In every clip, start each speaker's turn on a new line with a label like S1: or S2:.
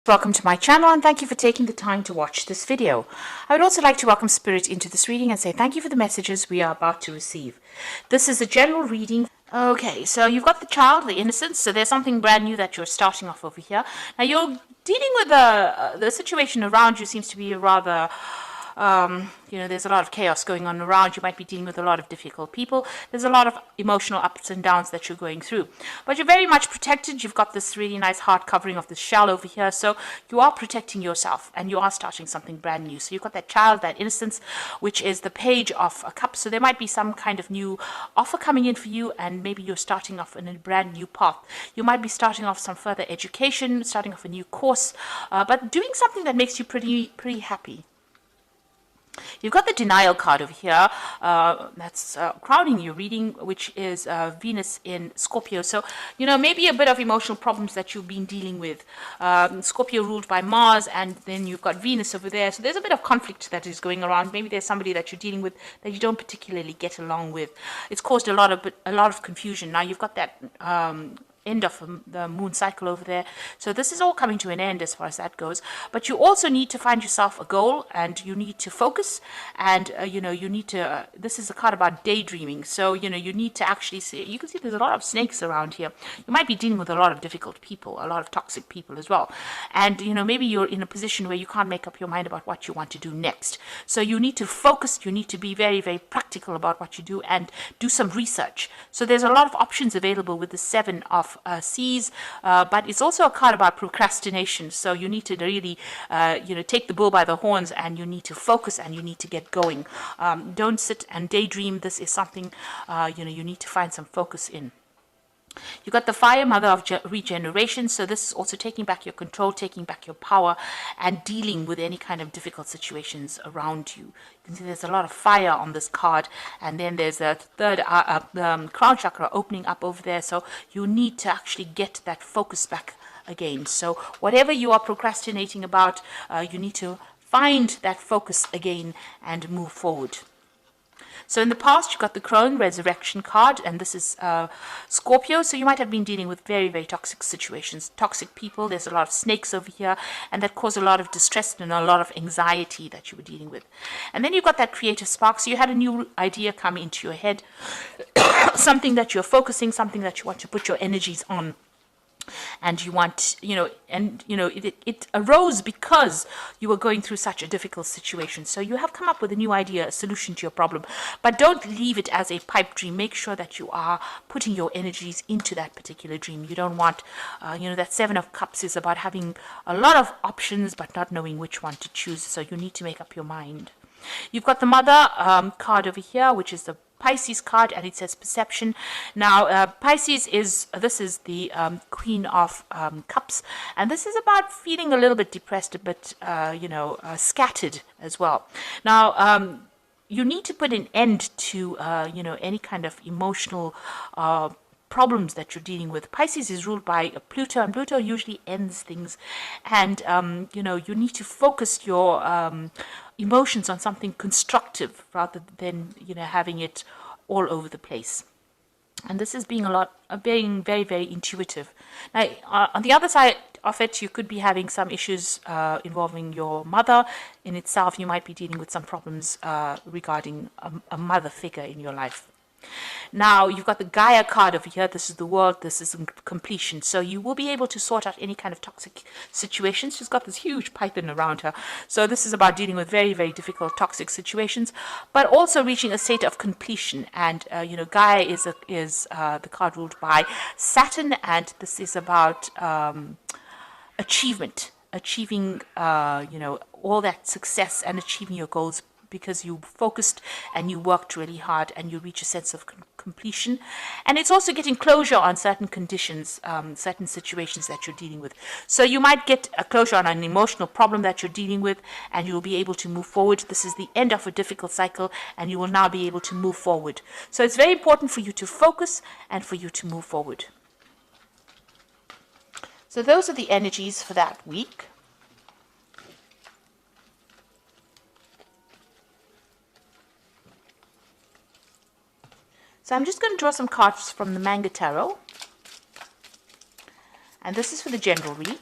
S1: Welcome to my channel and thank you for taking the time to watch this video. I would also like to welcome Spirit into this reading and say thank you for the messages we are about to receive. This is a general reading. Okay, so you've got the child, the innocence, so there's something brand new that you're starting off over here. Now you're dealing with the situation around you seems to be rather there's a lot of chaos going on around. You might be dealing with a lot of difficult people. There's a lot of emotional ups and downs that you're going through. But you're very much protected. You've got this really nice heart covering of the shell over here. So you are protecting yourself and you are starting something brand new. So you've got that child, that innocence, which is the Page of Cups. So there might be some kind of new offer coming in for you, and maybe you're starting off in a brand new path. You might be starting off some further education, starting off a new course, but doing something that makes you pretty happy. You've got the denial card over here, that's crowning your reading, which is Venus in Scorpio. So, maybe a bit of emotional problems that you've been dealing with. Scorpio ruled by Mars, and then you've got Venus over there. So there's a bit of conflict that is going around. Maybe there's somebody that you're dealing with that you don't particularly get along with. It's caused a lot of confusion. Now you've got that end of the moon cycle over there, so this is all coming to an end as far as that goes. But you also need to find yourself a goal, and you need to focus, and you need to this is a card about daydreaming. So you need to actually see. You can see there's a lot of snakes around here. You might be dealing with a lot of difficult people, a lot of toxic people as well, and maybe you're in a position where you can't make up your mind about what you want to do next. So you need to focus. You need to be very, very practical about what you do and do some research. So there's a lot of options available with the Seven of Seas, but it's also a card about procrastination. So you need to really take the bull by the horns, and you need to focus, and you need to get going. Don't sit and daydream. This is something you need to find some focus in. You got the Fire, Mother of Regeneration. So this is also taking back your control, taking back your power, and dealing with any kind of difficult situations around you. You can see there's a lot of fire on this card, and then there's a third crown chakra opening up over there. So you need to actually get that focus back again. So whatever you are procrastinating about, you need to find that focus again and move forward. So in the past, you got the Crone Resurrection card, and this is Scorpio. So you might have been dealing with very, very toxic situations, toxic people. There's a lot of snakes over here, and that caused a lot of distress and a lot of anxiety that you were dealing with. And then you got that creative spark. So you had a new idea come into your head, something that you're focusing, something that you want to put your energies on. And you want, it arose because you were going through such a difficult situation. So you have come up with a new idea, a solution to your problem. But don't leave it as a pipe dream. Make sure that you are putting your energies into that particular dream. You don't want, that Seven of Cups is about having a lot of options but not knowing which one to choose. So you need to make up your mind. You've got the Mother card over here, which is the Pisces card, and it says perception. Now Pisces is the Queen of Cups, and this is about feeling a little bit depressed, a bit scattered as well. Now you need to put an end to any kind of emotional problems that you're dealing with. Pisces is ruled by Pluto, and Pluto usually ends things, and you need to focus your emotions on something constructive rather than having it all over the place. And this is being very, very intuitive. Now on the other side of it, you could be having some issues involving your mother in itself. You might be dealing with some problems regarding a mother figure in your life. Now you've got the Gaia card over here. This is the world. This is completion. So you will be able to sort out any kind of toxic situations. She's got this huge python around her. So this is about dealing with very, very difficult toxic situations, but also reaching a state of completion. And Gaia is the card ruled by Saturn, and this is about achievement, achieving all that success and achieving your goals, because you focused and you worked really hard and you reach a sense of completion. And it's also getting closure on certain conditions, certain situations that you're dealing with. So you might get a closure on an emotional problem that you're dealing with, and you'll be able to move forward. This is the end of a difficult cycle, and you will now be able to move forward. So it's very important for you to focus and for you to move forward. So those are the energies for that week. So I'm just going to draw some cards from the Manga Tarot. And this is for the general read.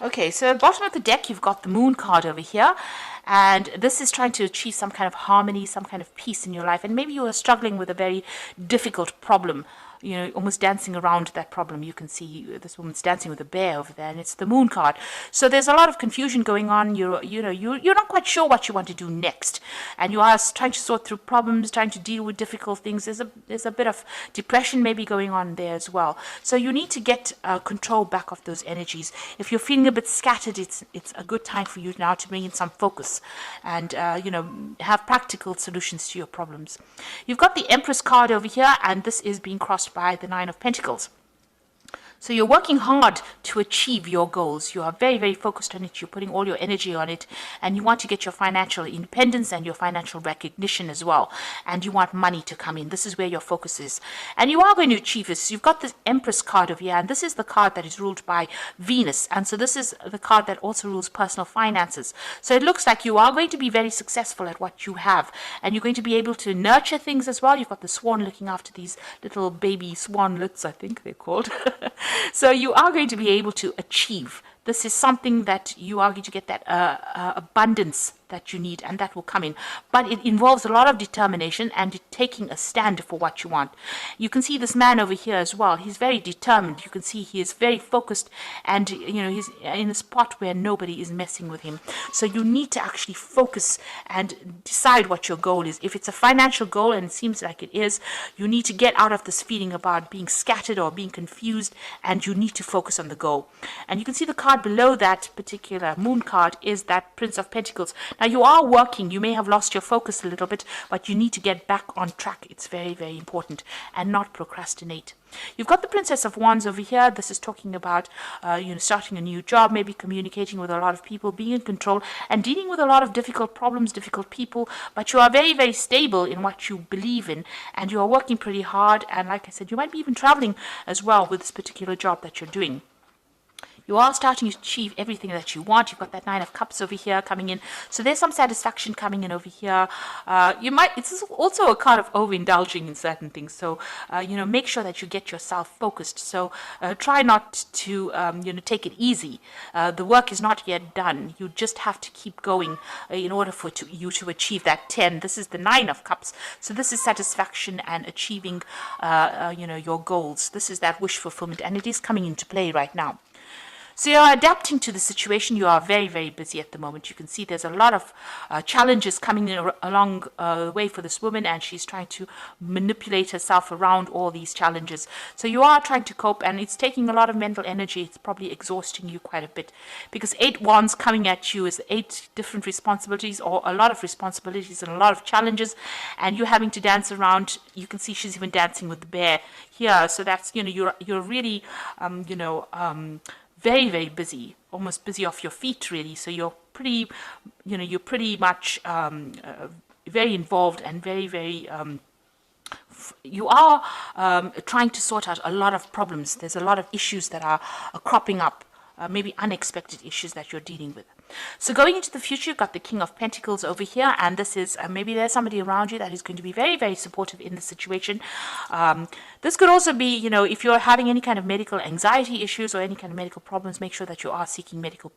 S1: Okay, so at the bottom of the deck, you've got the Moon card over here. And this is trying to achieve some kind of harmony, some kind of peace in your life. And maybe you are struggling with a very difficult problem, you know, almost dancing around that problem. You can see this woman's dancing with a bear over there, and it's the Moon card. So there's a lot of confusion going on. You're not quite sure what you want to do next. And you are trying to sort through problems, trying to deal with difficult things. There's a bit of depression maybe going on there as well. So you need to get control back of those energies. If you're feeling a bit scattered, it's a good time for you now to bring in some focus and have practical solutions to your problems. You've got the Empress card over here, and this is being crossed by the Nine of Pentacles. So you're working hard to achieve your goals. You are very, very focused on it. You're putting all your energy on it, and you want to get your financial independence and your financial recognition as well. And you want money to come in. This is where your focus is. And you are going to achieve this. You've got the Empress card over here, and this is the card that is ruled by Venus. And so this is the card that also rules personal finances. So it looks like you are going to be very successful at what you have, and you're going to be able to nurture things as well. You've got the swan looking after these little baby swanlets, I think they're called. So you are going to be able to achieve. This is something that you are going to get that abundance that you need, and that will come in. But it involves a lot of determination and taking a stand for what you want. You can see this man over here as well. He's very determined. You can see he is very focused, and he's in a spot where nobody is messing with him. So you need to actually focus and decide what your goal is. If it's a financial goal, and it seems like it is, you need to get out of this feeling about being scattered or being confused, and you need to focus on the goal. And you can see the card below that particular Moon card is that Prince of Pentacles. Now you are working, you may have lost your focus a little bit, but you need to get back on track. It's very, very important, and not procrastinate. You've got the Princess of Wands over here. This is talking about starting a new job, maybe communicating with a lot of people, being in control, and dealing with a lot of difficult problems, difficult people. But you are very, very stable in what you believe in, and you are working pretty hard. And like I said, you might be even traveling as well with this particular job that you're doing. You are starting to achieve everything that you want. You've got that Nine of Cups over here coming in. So there's some satisfaction coming in over here. It's also a card of overindulging in certain things. So, make sure that you get yourself focused. So try not to, take it easy. The work is not yet done. You just have to keep going in order for you to achieve that 10. This is the Nine of Cups. So this is satisfaction and achieving, your goals. This is that wish fulfillment, and it is coming into play right now. So you're adapting to the situation. You are very, very busy at the moment. You can see there's a lot of challenges coming along the way for this woman, and she's trying to manipulate herself around all these challenges. So you are trying to cope, and it's taking a lot of mental energy. It's probably exhausting you quite a bit, because 8 wands coming at you is 8 different responsibilities, or a lot of responsibilities and a lot of challenges, and you're having to dance around. You can see she's even dancing with the bear here. So that's, you're really, very, very busy, almost busy off your feet, really. So you're pretty much very involved and very, very, you are trying to sort out a lot of problems. There's a lot of issues that are cropping up, maybe unexpected issues that you're dealing with. So going into the future, you've got the King of Pentacles over here, and this is maybe there's somebody around you that is going to be very, very supportive in the situation. This could also be, if you're having any kind of medical anxiety issues or any kind of medical problems, make sure that you are seeking medical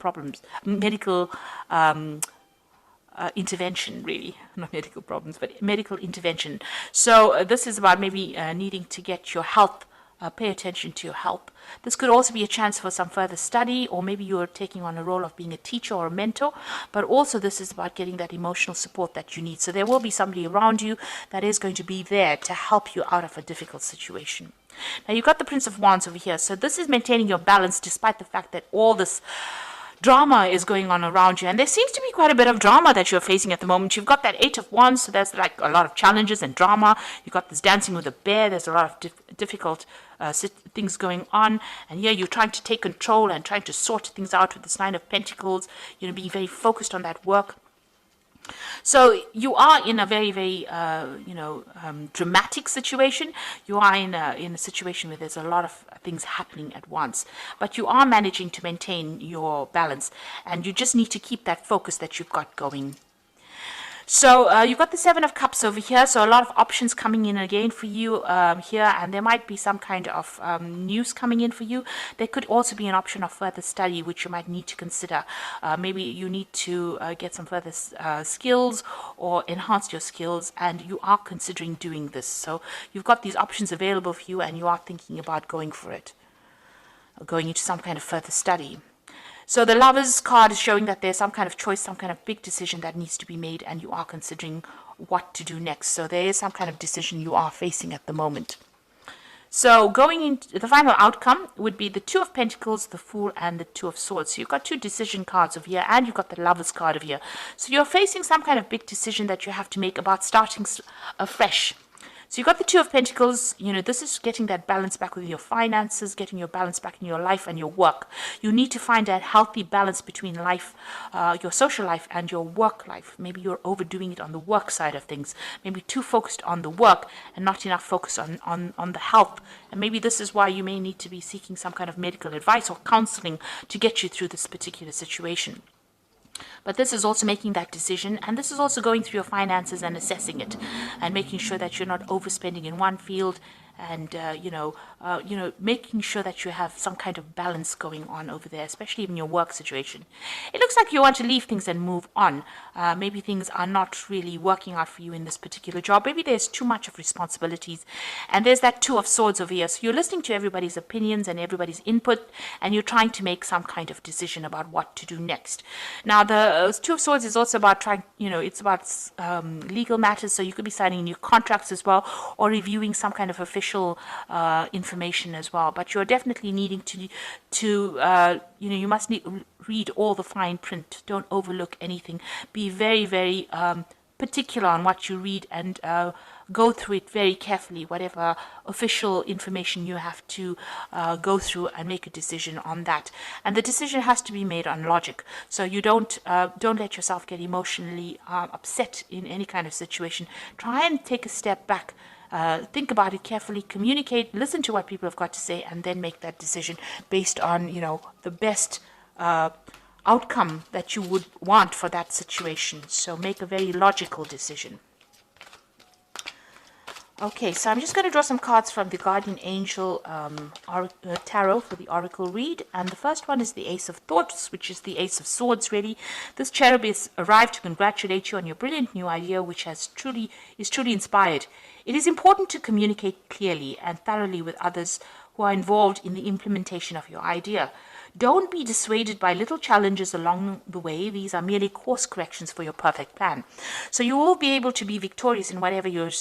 S1: intervention, really. Not medical problems, but medical intervention. So this is about maybe needing to get your health, pay attention to your health. This could also be a chance for some further study, or maybe you're taking on a role of being a teacher or a mentor, but also this is about getting that emotional support that you need. So there will be somebody around you that is going to be there to help you out of a difficult situation. Now you've got the Prince of Wands over here. So this is maintaining your balance despite the fact that all this drama is going on around you, and there seems to be quite a bit of drama that you're facing at the moment. You've got that 8 of Wands, so there's like a lot of challenges and drama. You've got this dancing with a bear. There's a lot of difficult things going on, and here you're trying to take control and trying to sort things out with this Nine of Pentacles, being very focused on that work. So you are in a very, very, dramatic situation. You are in a situation where there's a lot of things happening at once, but you are managing to maintain your balance, and you just need to keep that focus that you've got going. So you've got the Seven of Cups over here. So a lot of options coming in again for you here, and there might be some kind of news coming in for you. There could also be an option of further study, which you might need to consider. Maybe you need to get some further skills or enhance your skills, and you are considering doing this. So you've got these options available for you, and you are thinking about going for it, or going into some kind of further study. So the Lovers card is showing that there's some kind of choice, some kind of big decision that needs to be made, and you are considering what to do next. So there is some kind of decision you are facing at the moment. So going into the final outcome would be the Two of Pentacles, the Fool, and the Two of Swords. So you've got two decision cards over here, and you've got the Lovers card over here. So you're facing some kind of big decision that you have to make about starting afresh. So you've got the Two of Pentacles. This is getting that balance back with your finances, getting your balance back in your life and your work. You need to find a healthy balance between life, your social life, and your work life. Maybe you're overdoing it on the work side of things. Maybe too focused on the work and not enough focus on the health. And maybe this is why you may need to be seeking some kind of medical advice or counseling to get you through this particular situation. But this is also making that decision, and this is also going through your finances and assessing it and making sure that you're not overspending in one field, and making sure that you have some kind of balance going on over there, especially in your work situation. It looks like you want to leave things and move on. Maybe things are not really working out for you in this particular job. Maybe there's too much of responsibilities, and there's that Two of Swords over here. So you're listening to everybody's opinions and everybody's input, and you're trying to make some kind of decision about what to do next. Now, the Two of Swords is also about it's about legal matters. So you could be signing new contracts as well, or reviewing some kind of official information as well. But you're definitely needing to you must read all the fine print. Don't overlook anything. Be very, very particular on what you read, and go through it very carefully, whatever official information you have to go through, and make a decision on that. And the decision has to be made on logic. So you don't let yourself get emotionally upset in any kind of situation. Try and take a step back. Think about it carefully, communicate, listen to what people have got to say, and then make that decision based on, the best outcome that you would want for that situation. So make a very logical decision. Okay, so I'm just going to draw some cards from the Guardian Angel Tarot for the Oracle read. And the first one is the Ace of Thoughts, which is the Ace of Swords, really. This cherub has arrived to congratulate you on your brilliant new idea, which is truly inspired. It is important to communicate clearly and thoroughly with others who are involved in the implementation of your idea. Don't be dissuaded by little challenges along the way. These are merely course corrections for your perfect plan. So you will be able to be victorious in whatever you're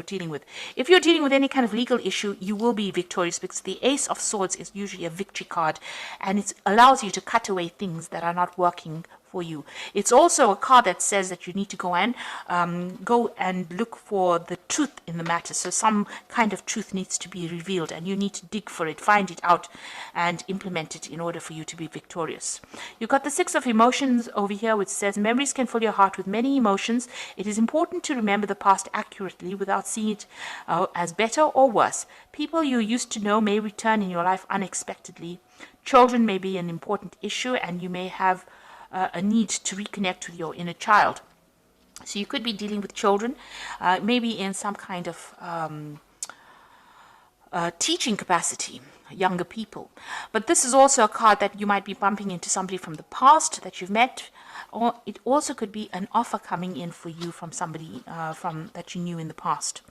S1: dealing with. If you're dealing with any kind of legal issue, you will be victorious, because the Ace of Swords is usually a victory card, and it allows you to cut away things that are not working for you. It's also a card that says that you need to go and look for the truth in the matter. So some kind of truth needs to be revealed, and you need to dig for it, find it out, and implement it in order for you to be victorious. You've got the Six of Emotions over here, which says memories can fill your heart with many emotions. It is important to remember the past accurately without seeing it as better or worse. People you used to know may return in your life unexpectedly. Children may be an important issue, and you may have a need to reconnect with your inner child. So you could be dealing with children, maybe in some kind of teaching capacity, younger people. But this is also a card that you might be bumping into somebody from the past that you've met, or it also could be an offer coming in for you from somebody that you knew in the past.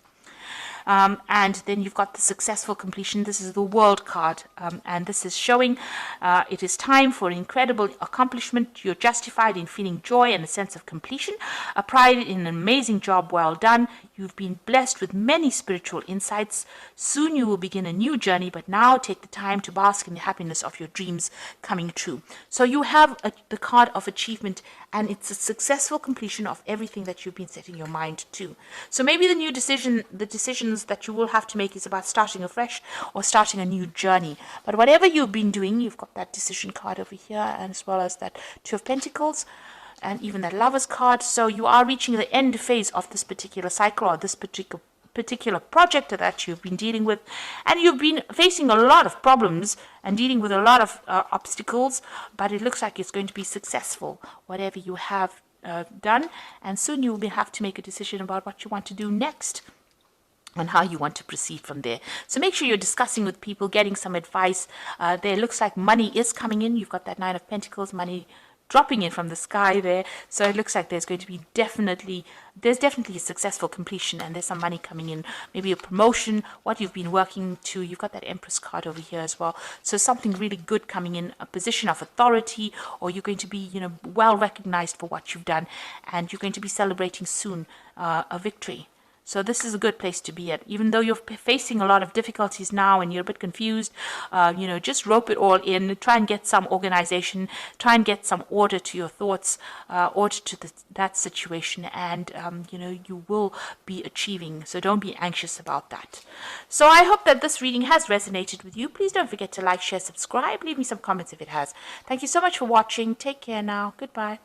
S1: And then you've got the Successful Completion. This is the World card, and this is showing it is time for an incredible accomplishment. You're justified in feeling joy and a sense of completion, a pride in an amazing job well done. You've been blessed with many spiritual insights. Soon you will begin a new journey, but now take the time to bask in the happiness of your dreams coming true. So you have the card of achievement, and it's a successful completion of everything that you've been setting your mind to. So maybe the decisions that you will have to make is about starting afresh or starting a new journey. But whatever you've been doing, you've got that decision card over here, and as well as that Two of Pentacles, and even that Lovers card. So you are reaching the end phase of this particular cycle, or this particular project that you've been dealing with, and you've been facing a lot of problems and dealing with a lot of obstacles, but it looks like it's going to be successful, whatever you have done, and soon you will have to make a decision about what you want to do next and how you want to proceed from there. So make sure you're discussing with people, getting some advice. There looks like money is coming in. You've got that Nine of Pentacles, money dropping in from the sky there. So it looks like there's going to be definitely a successful completion, and there's some money coming in, maybe a promotion, what you've been working to. You've got that Empress card over here as well. So something really good coming in, a position of authority, or you're going to be, well recognized for what you've done, and you're going to be celebrating soon a victory. So this is a good place to be at. Even though you're facing a lot of difficulties now and you're a bit confused, just rope it all in. Try and get some organization. Try and get some order to your thoughts, order to that situation, and, you will be achieving. So don't be anxious about that. So I hope that this reading has resonated with you. Please don't forget to like, share, subscribe. Leave me some comments if it has. Thank you so much for watching. Take care now. Goodbye.